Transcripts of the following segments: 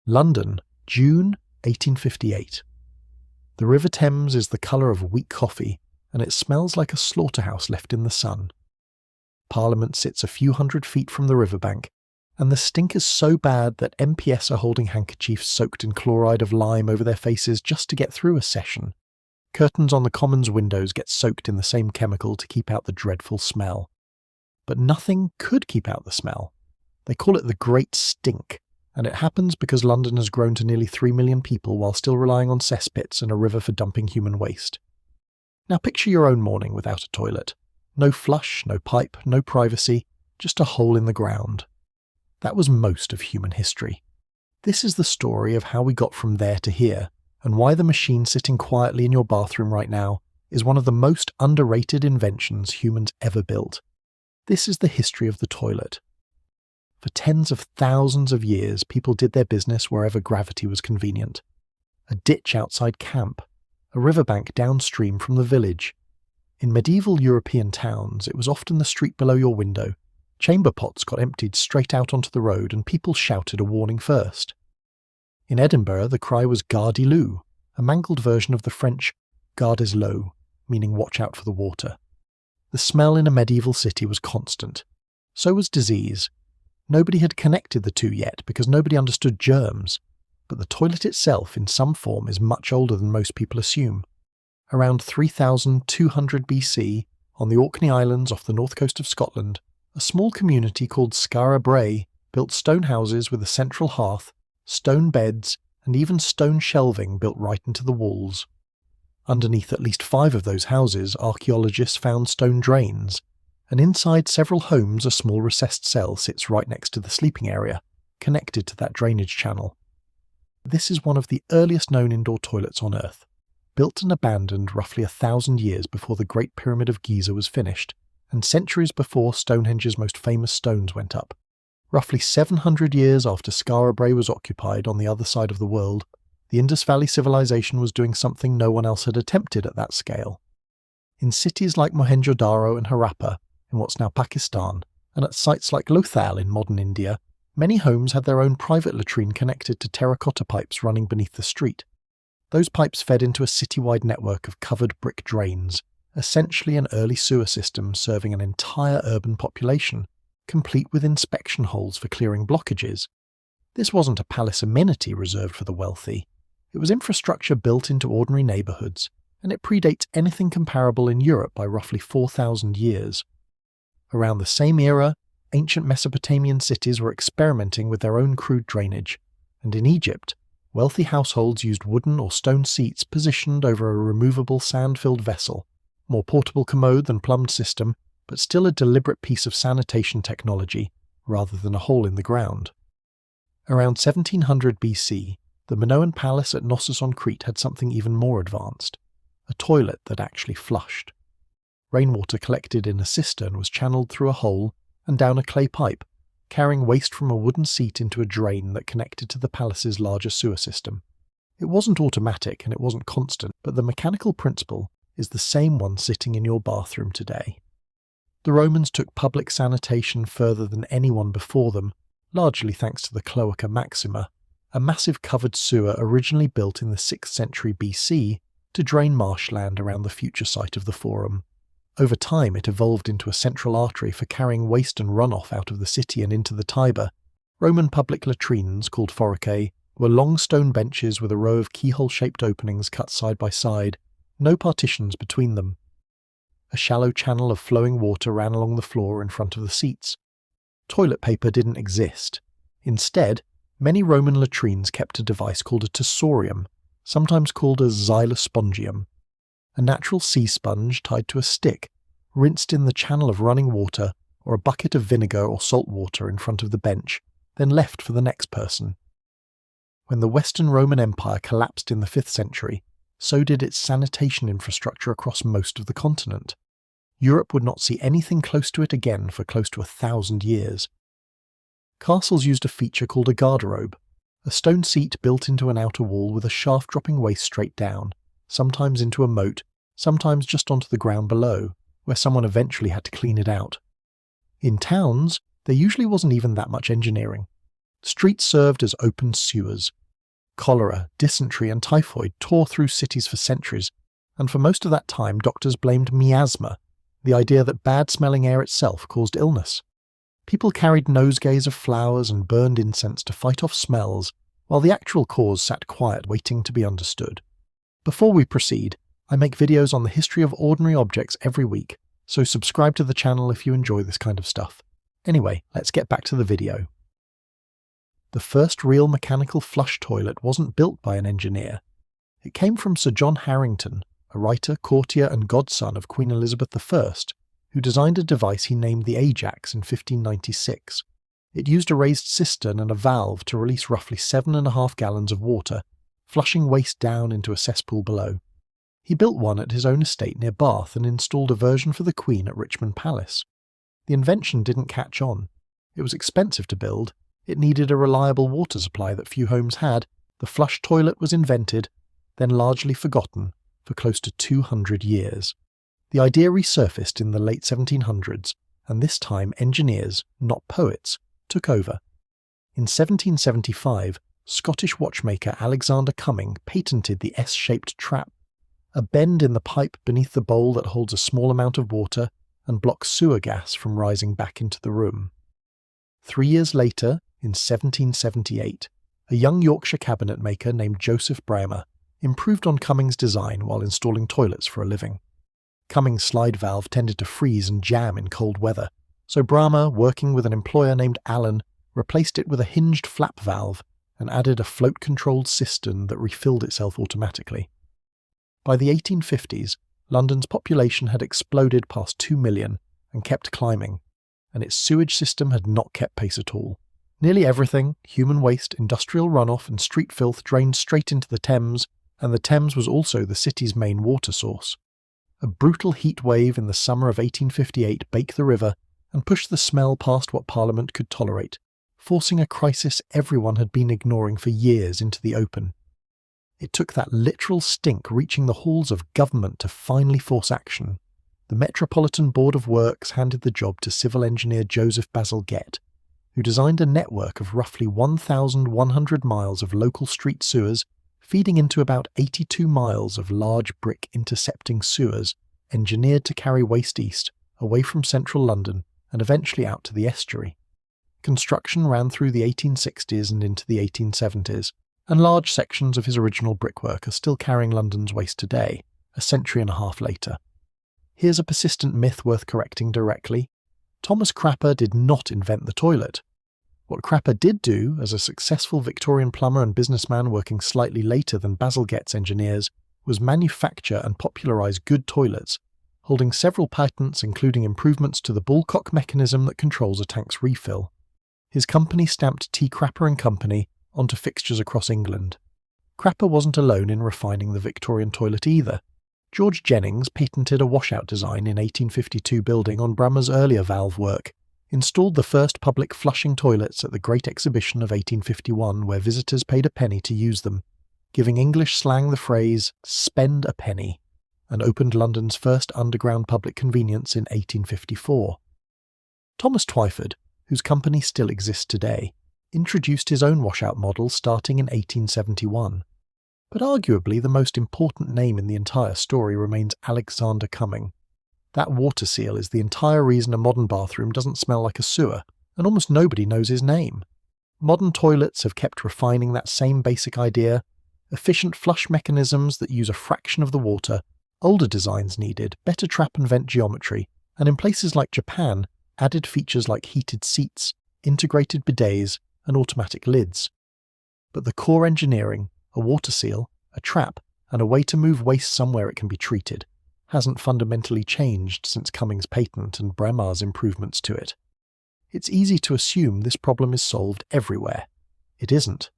London, June 1858. The River Thames is the colour of weak coffee, and it smells like a slaughterhouse left in the sun. Parliament sits a few hundred feet from the riverbank, and the stink is so bad that MPs are holding handkerchiefs soaked in chloride of lime over their faces just to get through a session. Curtains on the Commons windows get soaked in the same chemical to keep out the dreadful smell. But nothing could keep out the smell. They call it the Great Stink, and it happens because London has grown to nearly 3 million people while still relying on cesspits and a river for dumping human waste. Now picture your own morning without a toilet. No flush, no pipe, no privacy, just a hole in the ground. That was most of human history. This is the story of how we got from there to here, and why the machine sitting quietly in your bathroom right now is one of the most underrated inventions humans ever built. This is the history of the toilet. For tens of thousands of years, people did their business wherever gravity was convenient. A ditch outside camp, a riverbank downstream from the village. In medieval European towns, it was often the street below your window. Chamber pots got emptied straight out onto the road and people shouted a warning first. In Edinburgh, the cry was Gardez-l'eau, a mangled version of the French Gardez-l'eau, meaning watch out for the water. The smell in a medieval city was constant. So was disease. Nobody had connected the two yet because nobody understood germs, but the toilet itself in some form is much older than most people assume. Around 3200 BC, on the Orkney Islands off the north coast of Scotland, a small community called Skara Brae built stone houses with a central hearth, stone beds, and even stone shelving built right into the walls. Underneath at least 5 of those houses, archaeologists found stone drains, and inside several homes a small recessed cell sits right next to the sleeping area, connected to that drainage channel. This is one of the earliest known indoor toilets on Earth, built and abandoned roughly 1,000 years before the Great Pyramid of Giza was finished, and centuries before Stonehenge's most famous stones went up. Roughly 700 years after Skara Brae was occupied on the other side of the world, the Indus Valley civilization was doing something no one else had attempted at that scale. In cities like Mohenjo-Daro and Harappa, in what's now Pakistan, and at sites like Lothal in modern India, many homes had their own private latrine connected to terracotta pipes running beneath the street. Those pipes fed into a citywide network of covered brick drains, essentially an early sewer system serving an entire urban population, complete with inspection holes for clearing blockages. This wasn't a palace amenity reserved for the wealthy. It was infrastructure built into ordinary neighbourhoods, and it predates anything comparable in Europe by roughly 4,000 years. Around the same era, ancient Mesopotamian cities were experimenting with their own crude drainage, and in Egypt, wealthy households used wooden or stone seats positioned over a removable sand-filled vessel, more portable commode than plumbed system, but still a deliberate piece of sanitation technology, rather than a hole in the ground. Around 1700 BC, the Minoan palace at Knossos on Crete had something even more advanced, a toilet that actually flushed. Rainwater collected in a cistern was channeled through a hole and down a clay pipe, carrying waste from a wooden seat into a drain that connected to the palace's larger sewer system. It wasn't automatic and it wasn't constant, but the mechanical principle is the same one sitting in your bathroom today. The Romans took public sanitation further than anyone before them, largely thanks to the Cloaca Maxima, a massive covered sewer originally built in the 6th century BC to drain marshland around the future site of the Forum. Over time, it evolved into a central artery for carrying waste and runoff out of the city and into the Tiber. Roman public latrines, called foracae, were long stone benches with a row of keyhole-shaped openings cut side by side, no partitions between them. A shallow channel of flowing water ran along the floor in front of the seats. Toilet paper didn't exist. Instead, many Roman latrines kept a device called a tussorium, sometimes called a xylospongium, a natural sea sponge tied to a stick, rinsed in the channel of running water or a bucket of vinegar or salt water in front of the bench, then left for the next person. When the Western Roman Empire collapsed in the 5th century, so did its sanitation infrastructure across most of the continent. Europe would not see anything close to it again for close to 1,000 years. Castles used a feature called a garderobe, a stone seat built into an outer wall with a shaft dropping waste straight down, sometimes into a moat, sometimes just onto the ground below, where someone eventually had to clean it out. In towns, there usually wasn't even that much engineering. Streets served as open sewers. Cholera, dysentery and typhoid tore through cities for centuries, and for most of that time doctors blamed miasma, the idea that bad-smelling air itself caused illness. People carried nosegays of flowers and burned incense to fight off smells, while the actual cause sat quiet waiting to be understood. Before we proceed, I make videos on the history of ordinary objects every week, so subscribe to the channel if you enjoy this kind of stuff. Anyway, let's get back to the video. The first real mechanical flush toilet wasn't built by an engineer. It came from Sir John Harrington, a writer, courtier and godson of Queen Elizabeth I, who designed a device he named the Ajax in 1596. It used a raised cistern and a valve to release roughly 7.5 gallons of water, flushing waste down into a cesspool below. He built one at his own estate near Bath and installed a version for the Queen at Richmond Palace. The invention didn't catch on. It was expensive to build, it needed a reliable water supply that few homes had, the flush toilet was invented, then largely forgotten for close to 200 years. The idea resurfaced in the late 1700s, and this time engineers, not poets, took over. In 1775, Scottish watchmaker Alexander Cumming patented the S-shaped trap, a bend in the pipe beneath the bowl that holds a small amount of water and blocks sewer gas from rising back into the room. 3 years later, in 1778, a young Yorkshire cabinet maker named Joseph Bramah improved on Cumming's design while installing toilets for a living. Cumming's slide valve tended to freeze and jam in cold weather, so Bramah, working with an employer named Allen, replaced it with a hinged flap valve and added a float-controlled cistern that refilled itself automatically. By the 1850s, London's population had exploded past 2 million and kept climbing, and its sewage system had not kept pace at all. Nearly everything, human waste, industrial runoff and street filth, drained straight into the Thames, and the Thames was also the city's main water source. A brutal heat wave in the summer of 1858 baked the river and pushed the smell past what Parliament could tolerate, forcing a crisis everyone had been ignoring for years into the open. It took that literal stink reaching the halls of government to finally force action. The Metropolitan Board of Works handed the job to civil engineer Joseph Bazalgette, who designed a network of roughly 1,100 miles of local street sewers feeding into about 82 miles of large brick intercepting sewers engineered to carry waste east, away from central London and eventually out to the estuary. Construction ran through the 1860s and into the 1870s, and large sections of his original brickwork are still carrying London's waste today, a century and a half later. Here's a persistent myth worth correcting directly. Thomas Crapper did not invent the toilet. What Crapper did do, as a successful Victorian plumber and businessman working slightly later than Bazalgette's engineers, was manufacture and popularise good toilets, holding several patents including improvements to the bullcock mechanism that controls a tank's refill. His company stamped T. Crapper & Company onto fixtures across England. Crapper wasn't alone in refining the Victorian toilet either. George Jennings patented a washout design in 1852 building on Bramah's earlier valve work, installed the first public flushing toilets at the Great Exhibition of 1851 where visitors paid a penny to use them, giving English slang the phrase, "spend a penny," and opened London's first underground public convenience in 1854. Thomas Twyford, whose company still exists today, introduced his own washout model starting in 1871. But arguably the most important name in the entire story remains Alexander Cumming. That water seal is the entire reason a modern bathroom doesn't smell like a sewer, and almost nobody knows his name. Modern toilets have kept refining that same basic idea: efficient flush mechanisms that use a fraction of the water, older designs needed, better trap and vent geometry, and in places like Japan, added features like heated seats, integrated bidets, and automatic lids. But the core engineering, a water seal, a trap, and a way to move waste somewhere it can be treated, hasn't fundamentally changed since Cumming's patent and Bramah's improvements to it. It's easy to assume this problem is solved everywhere. It isn't.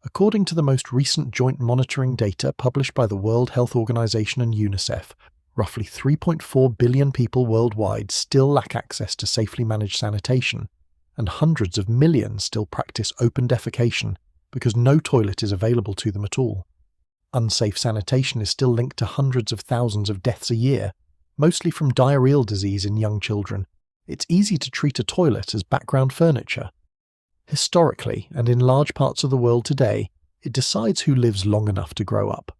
According to the most recent joint monitoring data published by the World Health Organization and UNICEF, roughly 3.4 billion people worldwide still lack access to safely managed sanitation, and hundreds of millions still practice open defecation because no toilet is available to them at all. Unsafe sanitation is still linked to hundreds of thousands of deaths a year, mostly from diarrheal disease in young children. It's easy to treat a toilet as background furniture. Historically, and in large parts of the world today, it decides who lives long enough to grow up.